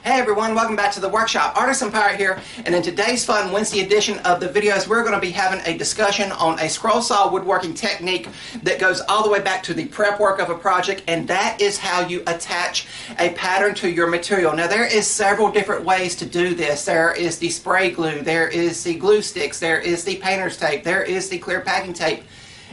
Hey everyone, welcome back to the workshop. Artisan Pirate here, and in today's fun Wednesday edition of the videos, we're going to be having a discussion on a scroll saw woodworking technique that goes all the way back to the prep work of a project, and that is how you attach a pattern to your material. Now there is several different ways to do this. There is the spray glue, there is the glue sticks, there is the painter's tape, there is the clear packing tape.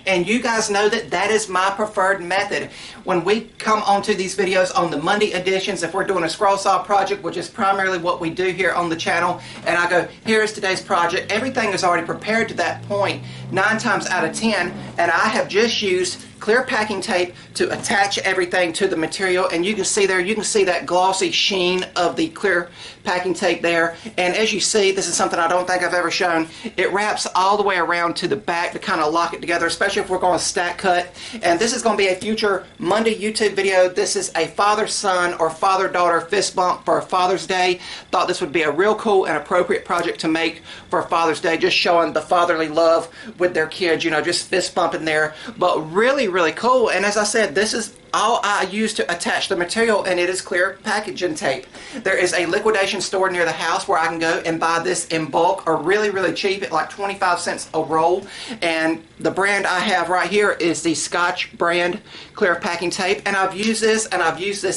And you guys know that that is my preferred method. When we come onto these videos on the Monday editions, if we're doing a scroll saw project, which is primarily what we do here on the channel, and I go, here's today's project, everything is already prepared to that point 9 times out of 10, and I have just used clear packing tape to attach everything to the material, and you can see there, you can see that glossy sheen of the clear packing tape there. And as you see, this is something I don't think I've ever shown. It wraps all the way around to the back to kind of lock it together, especially if we're going to stack cut. And this is going to be a future Monday YouTube video. This is a father-son or father-daughter fist bump for Father's Day. Thought this would be a real cool and appropriate project to make for Father's Day, just showing the fatherly love with their kids, you know, just fist bumping there. But really cool. And as I said, this is all I use to attach the material, and it is clear packaging tape. There is a liquidation store near the house where I can go and buy this in bulk or really cheap at like 25 cents a roll. And the brand I have right here is the Scotch brand clear packing tape, and I've used this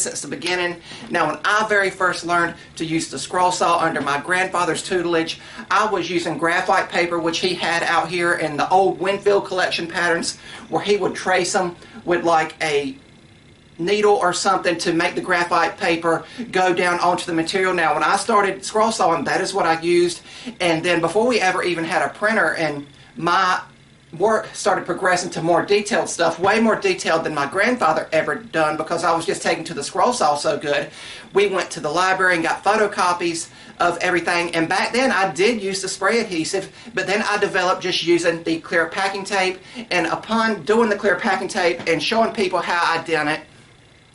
since the beginning. Now when I very first learned to use the scroll saw under my grandfather's tutelage, I was using graphite paper, which he had out here in the old Winfield collection patterns, where he would trace them with like a needle or something to make the graphite paper go down onto the material. Now when I started scroll sawing, that is what I used. And then before we ever even had a printer, and my work started progressing to more detailed stuff, way more detailed than my grandfather ever done, because I was just taking to the scroll saw so good. We went to the library and got photocopies of everything, and back then I did use the spray adhesive, but then I developed just using the clear packing tape. And upon doing the clear packing tape and showing people how I done it,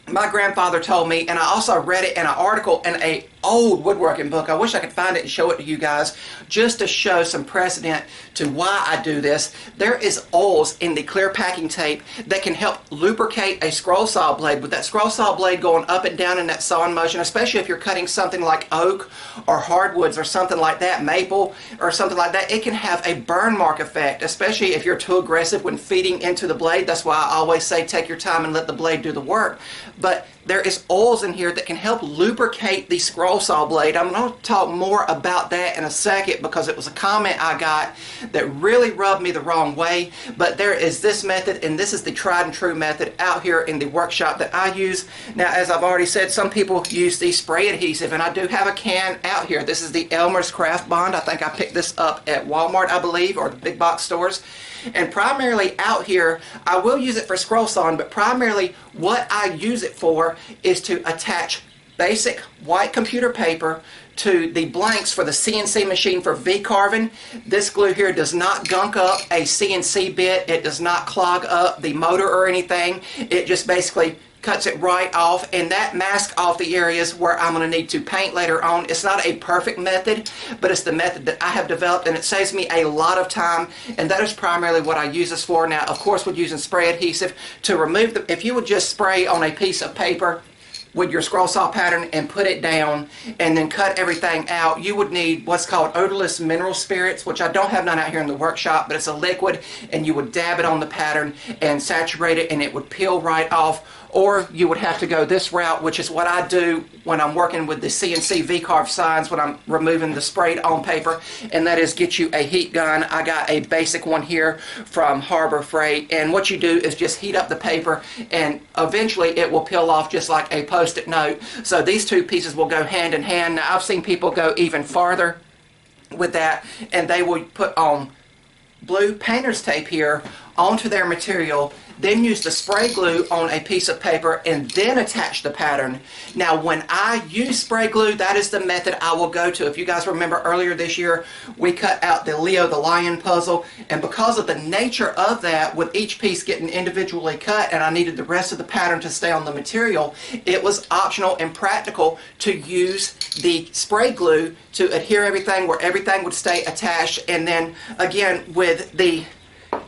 my grandfather told me, and I also read it in an article in a old woodworking book. I wish I could find it and show it to you guys, just to show some precedent to why I do this. There is oils in the clear packing tape that can help lubricate a scroll saw blade. With that scroll saw blade going up and down in that sawing motion, especially if you're cutting something like oak or hardwoods or something like that, maple or something like that, it can have a burn mark effect, especially if you're too aggressive when feeding into the blade. That's why I always say take your time and let the blade do the work. But there is oils in here that can help lubricate the scroll saw blade. I'm going to talk more about that in a second, because it was a comment I got that really rubbed me the wrong way. But there is this method, and this is the tried and true method out here in the workshop that I use. Now, as I've already said, some people use the spray adhesive, and I do have a can out here. This is the Elmer's Craft Bond. I think I picked this up at Walmart, I believe, or the big box stores. And primarily out here, I will use it for scroll sawing, but primarily what I use it for is to attach basic white computer paper to the blanks for the CNC machine for V-carving. This glue here does not gunk up a CNC bit. It does not clog up the motor or anything. It just basically cuts it right off, and that masks off the areas where I'm going to need to paint later on. It's not a perfect method, but it's the method that I have developed, and it saves me a lot of time, and that is primarily what I use this for. Now, of course, with using spray adhesive to remove the, if you would just spray on a piece of paper with your scroll saw pattern and put it down and then cut everything out, you would need what's called odorless mineral spirits, which I don't have none out here in the workshop, but it's a liquid, and you would dab it on the pattern and saturate it, and it would peel right off. Or you would have to go this route, which is what I do when I'm working with the CNC V-carve signs, when I'm removing the sprayed on paper, and that is get you a heat gun. I got a basic one here from Harbor Freight, and what you do is just heat up the paper, and eventually it will peel off just like a Post-it note. So these two pieces will go hand in hand. Now I've seen people go even farther with that, and they will put on blue painter's tape here onto their material, then use the spray glue on a piece of paper, and then attach the pattern. Now when I use spray glue, that is the method I will go to. If you guys remember earlier this year, we cut out the Leo the Lion puzzle, and because of the nature of that, with each piece getting individually cut, and I needed the rest of the pattern to stay on the material, it was optional and practical to use the spray glue to adhere everything where everything would stay attached. And then again, with the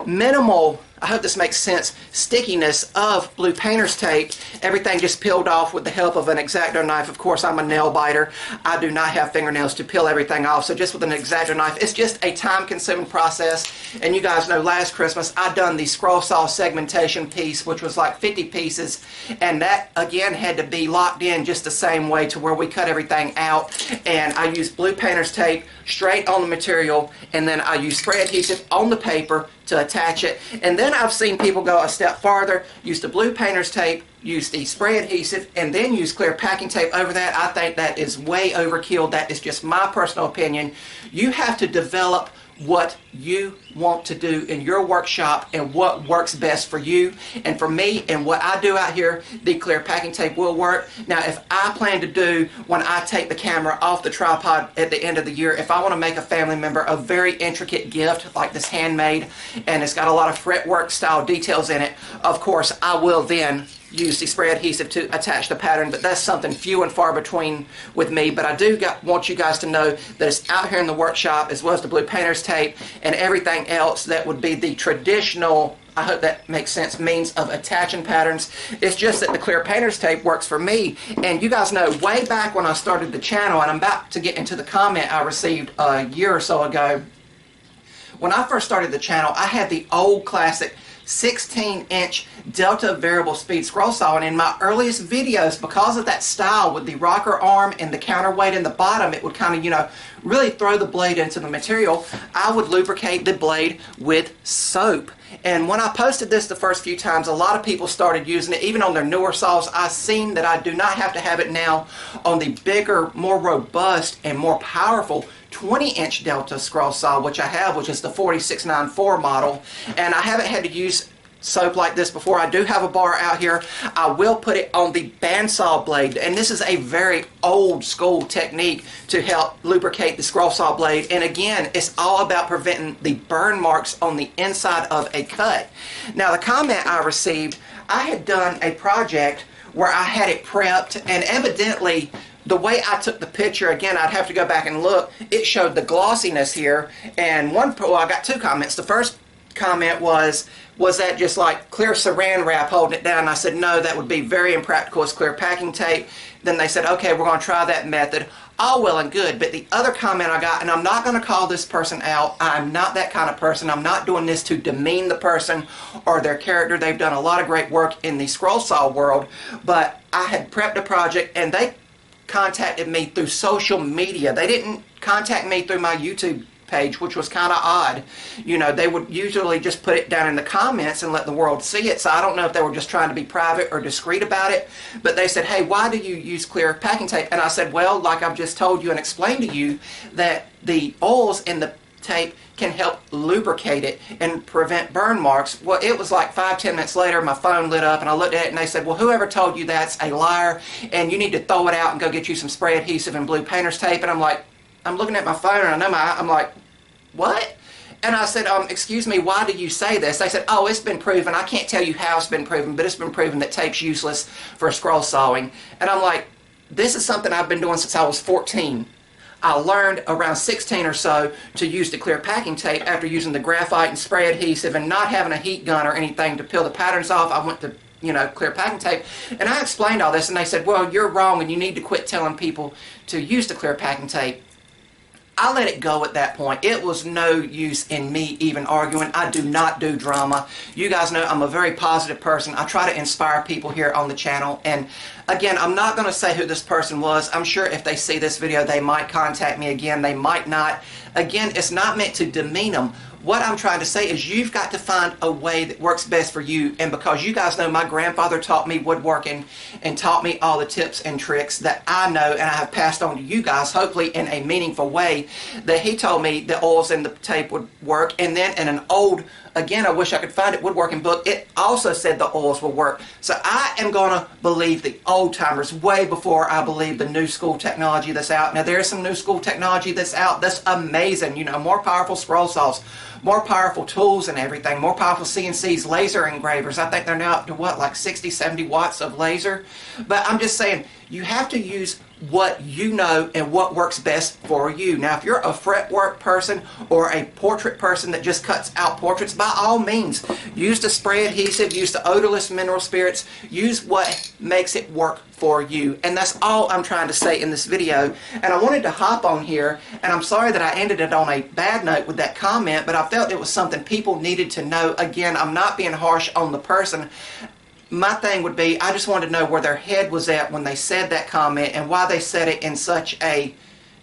minimal I hope this makes sense, stickiness of blue painter's tape. Everything just peeled off with the help of an X-Acto knife. Of course, I'm a nail biter. I do not have fingernails to peel everything off, so just with an X-Acto knife. It's just a time-consuming process. And you guys know last Christmas I done the scroll saw segmentation piece, which was like 50 pieces, and that again had to be locked in just the same way to where we cut everything out. And I used blue painter's tape straight on the material, and then I used spray adhesive on the paper to attach it. And then I've seen people go a step farther, use the blue painter's tape, use the spray adhesive, and then use clear packing tape over that. I think that is way overkill. That is just my personal opinion. You have to develop what you want to do in your workshop and what works best for you. And for me and what I do out here, the clear packing tape will work. Now, if I plan to do, when I take the camera off the tripod at the end of the year, if I want to make a family member a very intricate gift like this handmade, and it's got a lot of fretwork style details in it, of course I will then use the spray adhesive to attach the pattern, but that's something few and far between with me. But I do want you guys to know that it's out here in the workshop, as well as the blue painter's tape and everything else that would be the traditional, I hope that makes sense, means of attaching patterns. It's just that the clear painter's tape works for me. And you guys know, way back when I started the channel, and I'm about to get into the comment I received a year or so ago, when I first started the channel, I had the old classic 16-inch Delta variable speed scroll saw, and in my earliest videos, because of that style with the rocker arm and the counterweight in the bottom, it would kind of, you know, really throw the blade into the material. I would lubricate the blade with soap. And when I posted this the first few times, a lot of people started using it, even on their newer saws. I've seen that I do not have to have it now on the bigger, more robust, and more powerful 20-inch Delta scroll saw, which I have, which is the 4694 model. And I haven't had to use soap like this before. I do have a bar out here. I will put it on the bandsaw blade, and this is a very old school technique to help lubricate the scroll saw blade. And again, it's all about preventing the burn marks on the inside of a cut. Now, the comment I received, I had done a project where I had it prepped, and evidently the way I took the picture, again, I'd have to go back and look, it showed the glossiness here. And well, I got two comments. The first comment was that just like clear saran wrap holding it down? And I said, no, that would be very impractical. It's clear packing tape. Then they said, okay, we're going to try that method. All well and good. But the other comment I got, and I'm not going to call this person out, I'm not that kind of person. I'm not doing this to demean the person or their character. They've done a lot of great work in the scroll saw world. But I had prepped a project, and they contacted me through social media. They didn't contact me through my YouTube page, which was kind of odd. You know, they would usually just put it down in the comments and let the world see it. So I don't know if they were just trying to be private or discreet about it, but they said, hey, why do you use clear packing tape? And I said, well, like I've just told you and explained to you, that the oils in the tape can help lubricate it and prevent burn marks. Well, it was like 5-10 minutes later, my phone lit up, and I looked at it, and they said, well, whoever told you that's a liar, and you need to throw it out and go get you some spray adhesive and blue painter's tape. And I'm like, I'm looking at my phone, and I'm like, what? And I said, excuse me, why do you say this? They said, oh, it's been proven. I can't tell you how it's been proven, but it's been proven that tape's useless for scroll sawing. And I'm like, this is something I've been doing since I was 14. I learned around 16 or so to use the clear packing tape after using the graphite and spray adhesive and not having a heat gun or anything to peel the patterns off. I went to, you know, clear packing tape, and I explained all this, and they said, well, you're wrong, and you need to quit telling people to use the clear packing tape. I let it go at that point. It was no use in me even arguing. I do not do drama. You guys know I'm a very positive person. I try to inspire people here on the channel. And again, I'm not going to say who this person was. I'm sure if they see this video, they might contact me again. They might not. Again, it's not meant to demean them. What I'm trying to say is you've got to find a way that works best for you. And because you guys know my grandfather taught me woodworking and taught me all the tips and tricks that I know and I have passed on to you guys, hopefully in a meaningful way, that he told me the oils in the tape would work. And then in an old, again, I wish I could find it, woodworking book, it also said the oils will work. So I am going to believe the old timers way before I believe the new school technology that's out. Now, there's some new school technology that's out that's amazing. You know, more powerful scroll saws, more powerful tools and everything, more powerful CNCs, laser engravers. I think they're now up to what, like 60, 70 watts of laser? But I'm just saying, You have to use what you know and what works best for you. Now, if you're a fretwork person or a portrait person that just cuts out portraits, by all means, use the spray adhesive, use the odorless mineral spirits, use what makes it work for you. And that's all I'm trying to say in this video. And I wanted to hop on here, and I'm sorry that I ended it on a bad note with that comment, but I felt it was something people needed to know. Again, I'm not being harsh on the person. My thing would be, I just wanted to know where their head was at when they said that comment and why they said it in such a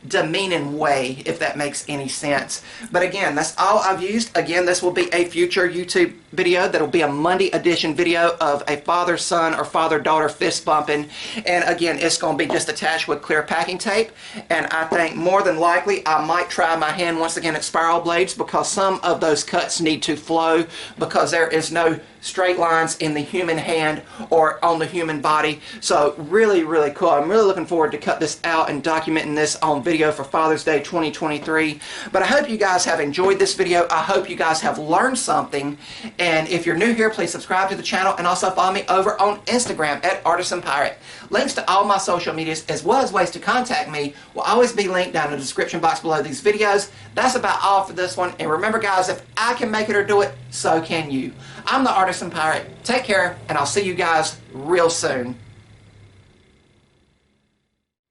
demeaning way, if that makes any sense. But again, that's all I've used. Again, this will be a future YouTube video that'll be a Monday edition video of a father-son or father-daughter fist bumping. And again, it's going to be just attached with clear packing tape. And I think more than likely I might try my hand once again at spiral blades, because some of those cuts need to flow, because there is no straight lines in the human hand or on the human body. So really, really cool. I'm really looking forward to cut this out and documenting this on video for Father's Day 2023. But I hope you guys have enjoyed this video. I hope you guys have learned something. And if you're new here, please subscribe to the channel and also follow me over on Instagram at Artisan Pirate. Links to all my social medias as well as ways to contact me will always be linked down in the description box below these videos. That's about all for this one. And remember guys, if I can make it or do it, so can you. I'm the Artisan Pirate. Take care, and I'll see you guys real soon.